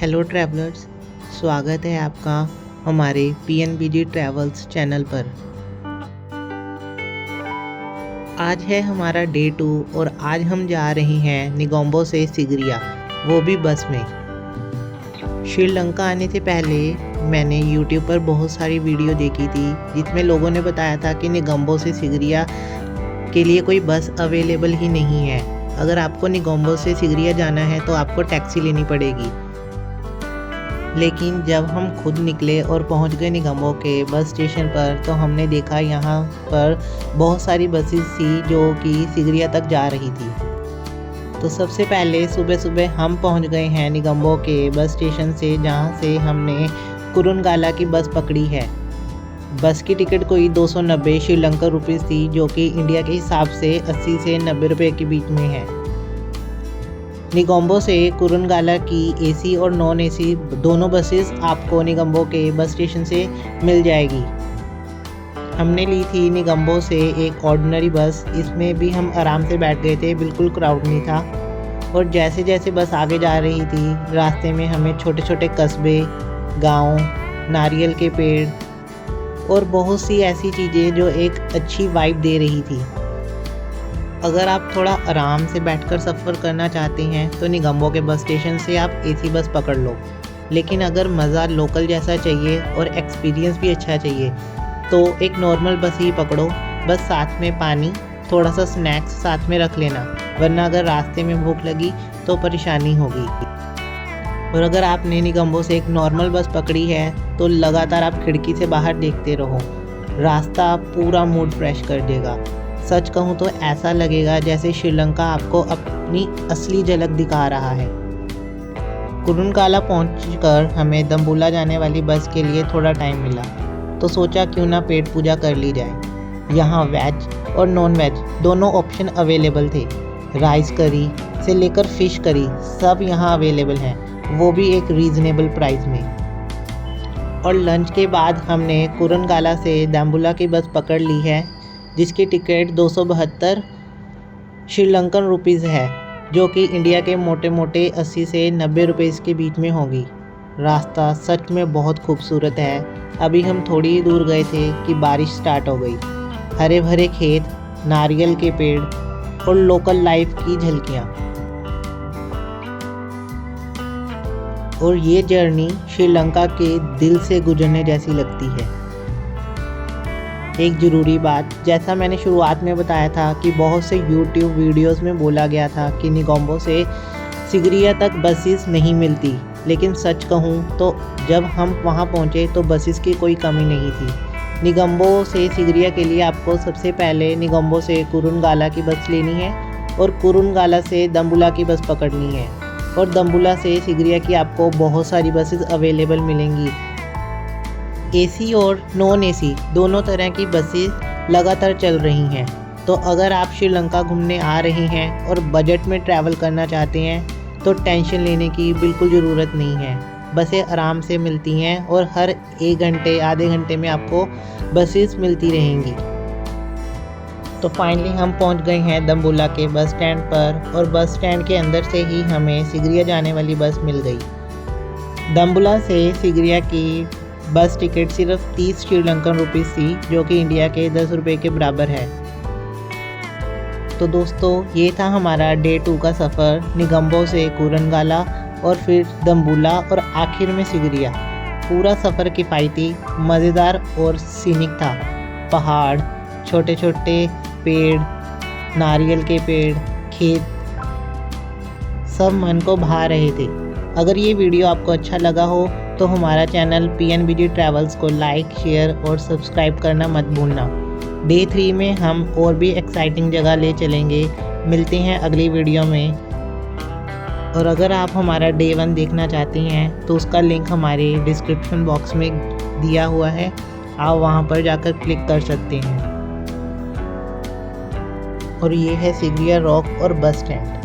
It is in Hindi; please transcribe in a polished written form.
हेलो ट्रैवलर्स, स्वागत है आपका हमारे PNBG ट्रैवल्स चैनल पर। आज है हमारा डे 2 और आज हम जा रहे हैं निगोम्बो से सिगरिया, वो भी बस में। श्रीलंका आने से पहले मैंने YouTube पर बहुत सारी वीडियो देखी थी जिसमें लोगों ने बताया था कि निगोम्बो से सिगरिया के लिए कोई बस अवेलेबल ही नहीं है। अगर आपको निगोम्बो से सिगरिया जाना है तो आपको टैक्सी लेनी पड़ेगी। लेकिन जब हम खुद निकले और पहुंच गए निगोम्बो के बस स्टेशन पर तो हमने देखा यहाँ पर बहुत सारी बसेस थी जो कि सिगरिया तक जा रही थी। तो सबसे पहले सुबह सुबह हम पहुंच गए हैं निगोम्बो के बस स्टेशन से, जहाँ से हमने कुरुनगाला की बस पकड़ी है। बस की टिकट कोई 290 श्रीलंका रुपीज़ थी, जो कि इंडिया के हिसाब से 80 से 90 रुपये के बीच में है। निगोम्बो से कुरुनगाला की AC और नॉन AC दोनों बसेस आपको निगोम्बो के बस स्टेशन से मिल जाएगी। हमने ली थी निगोम्बो से एक ऑर्डिनरी बस, इसमें भी हम आराम से बैठ गए थे, बिल्कुल क्राउड नहीं था। और जैसे जैसे बस आगे जा रही थी रास्ते में हमें छोटे छोटे कस्बे, गांव, नारियल के पेड़ और बहुत सी ऐसी चीज़ें जो एक अच्छी वाइब दे रही थी। अगर आप थोड़ा आराम से बैठकर सफ़र करना चाहते हैं तो निगोम्बो के बस स्टेशन से आप AC बस पकड़ लो। लेकिन अगर मज़ा लोकल जैसा चाहिए और एक्सपीरियंस भी अच्छा चाहिए तो एक नॉर्मल बस ही पकड़ो। बस साथ में पानी, थोड़ा सा स्नैक्स साथ में रख लेना, वरना अगर रास्ते में भूख लगी तो परेशानी होगी। और अगर आपने निगोम्बो से एक नॉर्मल बस पकड़ी है तो लगातार आप खिड़की से बाहर देखते रहो, रास्ता पूरा मूड फ्रेश कर देगा। सच कहूँ तो ऐसा लगेगा जैसे श्रीलंका आपको अपनी असली झलक दिखा रहा है। कुरुनगाला पहुंचकर हमें दम्बुला जाने वाली बस के लिए थोड़ा टाइम मिला, तो सोचा क्यों ना पेट पूजा कर ली जाए। यहाँ वेज और नॉन वेज दोनों ऑप्शन अवेलेबल थे। राइस करी से लेकर फिश करी सब यहाँ अवेलेबल हैं, वो भी एक रीज़नेबल प्राइस में। और लंच के बाद हमने कुरुनगाला से दम्बुला की बस पकड़ ली है, जिसकी टिकट 272 श्रीलंकन रुपीज़ है, जो कि इंडिया के मोटे मोटे 80 से 90 रुपये के बीच में होगी। रास्ता सच में बहुत खूबसूरत है। अभी हम थोड़ी ही दूर गए थे कि बारिश स्टार्ट हो गई। हरे भरे खेत, नारियल के पेड़ और लोकल लाइफ की झलकियाँ। और ये जर्नी श्रीलंका के दिल से गुजरने जैसी लगती है। एक ज़रूरी बात, जैसा मैंने शुरुआत में बताया था कि बहुत से YouTube वीडियोस में बोला गया था कि निगोम्बो से सिगरिया तक बसेस नहीं मिलती, लेकिन सच कहूँ तो जब हम वहाँ पहुँचे तो बसेस की कोई कमी नहीं थी। निगोम्बो से सिगरिया के लिए आपको सबसे पहले निगोम्बो से कुरुनगाला की बस लेनी है और कुरुनगाला से दम्बुला की बस पकड़नी है। और दम्बुला से सिगरिया की आपको बहुत सारी बसेस अवेलेबल मिलेंगी। AC और नॉन AC दोनों तरह की बसेस लगातार चल रही हैं। तो अगर आप श्रीलंका घूमने आ रहे हैं और बजट में ट्रैवल करना चाहते हैं तो टेंशन लेने की बिल्कुल ज़रूरत नहीं है। बसें आराम से मिलती हैं और हर 1 घंटे आधे घंटे में आपको बसेस मिलती रहेंगी। तो फाइनली हम पहुंच गए हैं दम्बुला के बस स्टैंड पर, और बस स्टैंड के अंदर से ही हमें सिगरिया जाने वाली बस मिल गई। दम्बुला से सिगरिया की बस टिकट सिर्फ 30 श्रीलंकन रुपीज़ थी, जो कि इंडिया के 10 रुपये के बराबर है। तो दोस्तों, ये था हमारा डे 2 का सफ़र निगोम्बो से कुरुनगाला और फिर दम्बुला और आखिर में सिगरिया। पूरा सफ़र किफ़ायती, मज़ेदार और सीनिक था। पहाड़, छोटे छोटे पेड़, नारियल के पेड़, खेत, सब मन को भा रहे थे। अगर ये वीडियो आपको अच्छा लगा हो तो हमारा चैनल PNBG ट्रैवल्स को लाइक, शेयर और सब्सक्राइब करना मत भूलना। डे 3 में हम और भी एक्साइटिंग जगह ले चलेंगे। मिलते हैं अगली वीडियो में। और अगर आप हमारा डे 1 देखना चाहते हैं तो उसका लिंक हमारे डिस्क्रिप्शन बॉक्स में दिया हुआ है, आप वहाँ पर जाकर क्लिक कर सकते हैं। और ये है सिगरिया रॉक और बस स्टैंड।